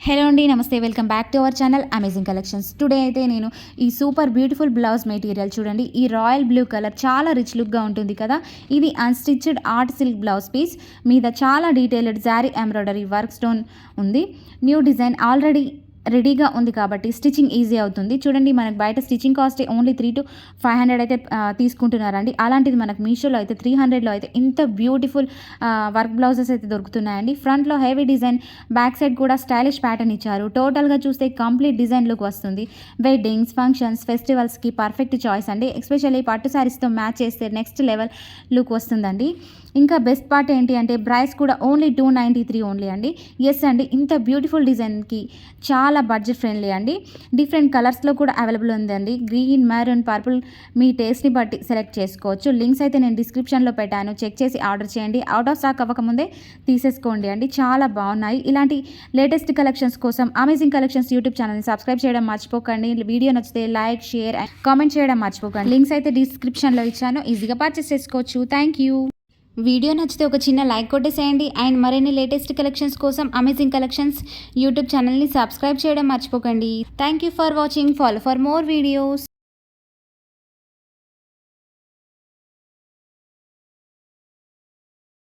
Hello అండి, నమస్తే. Welcome back to our channel amazing collections. Today అయితే నేను ఈ సూపర్ బ్యూటిఫుల్ బ్లౌజ్ మెటీరియల్ చూడండి. ఈ రాయల్ బ్లూ కలర్ చాలా రిచ్ లుక్గా ఉంటుంది కదా. ఇది unstitched art silk blouse piece మీద చాలా detailed zari embroidery work stone ఉంది. న్యూ డిజైన్ ఆల్రెడీ రెడీగా ఉంది కాబట్టి స్టిచ్చింగ్ ఈజీ అవుతుంది. చూడండి, మనకు బయట స్టిచ్చింగ్ కాస్ట్ ఓన్లీ 300 to 500 అయితే తీసుకుంటున్నారండి. అలాంటిది మనకు మీషోలో అయితే 300లో అయితే ఇంత బ్యూటిఫుల్ వర్క్ బ్లౌజెస్ అయితే దొరుకుతున్నాయండి. ఫ్రంట్లో హెవీ డిజైన్, బ్యాక్ సైడ్ కూడా స్టైలిష్ ప్యాటర్న్ ఇచ్చారు. టోటల్గా చూస్తే కంప్లీట్ డిజైన్ లుక్ వస్తుంది. వెడ్డింగ్స్, ఫంక్షన్స్, ఫెస్టివల్స్కి పర్ఫెక్ట్ చాయిస్ అండి. ఎస్పెషల్లీ పట్టు శారీస్తో మ్యాచ్ చేస్తే నెక్స్ట్ లెవెల్ లుక్ వస్తుందండి. ఇంకా బెస్ట్ పార్ట్ ఏంటి అంటే ప్రైస్ కూడా ఓన్లీ 293 ఓన్లీ అండి. ఎస్ అండి, ఇంత బ్యూటిఫుల్ డిజైన్కి చాలా బడ్జెట్ ఫ్రెండ్లీ అండి. డిఫరెంట్ కలర్స్లో కూడా అవైలబుల్ ఉందండి. గ్రీన్, మెరూన్, పర్పుల్ మీ టేస్ట్ని బట్టి సెలెక్ట్ చేసుకోవచ్చు. లింక్స్ అయితే నేను డిస్క్రిప్షన్లో పెట్టాను, చెక్ చేసి ఆర్డర్ చేయండి. అవుట్ ఆఫ్ స్టాక్ అవ్వకముందే తీసేసుకోండి అండి. చాలా బాగున్నాయి. ఇలాంటి లేటెస్ట్ కలెక్షన్స్ కోసం అమేజింగ్ కలెక్షన్స్ యూట్యూబ్ ఛానల్ని సబ్స్క్రైబ్ చేయడం మర్చిపోకండి. వీడియో నచ్చితే లైక్, షేర్ అండ్ కామెంట్ చేయడం మర్చిపోకండి. లింక్స్ అయితే డిస్క్రిప్షన్లో ఇచ్చాను, ఈజీగా పర్చేస్ చేసుకోవచ్చు. Thank you. వీడియో నచ్చితే ఒక చిన్న లైక్ కొట్టేసేయండి. అండ్ మరిన్ని లేటెస్ట్ కలెక్షన్స్ కోసం అమేజింగ్ కలెక్షన్స్ యూట్యూబ్ ఛానల్ని సబ్స్క్రైబ్ చేయడం మర్చిపోకండి. Thank you for watching. Follow for more videos.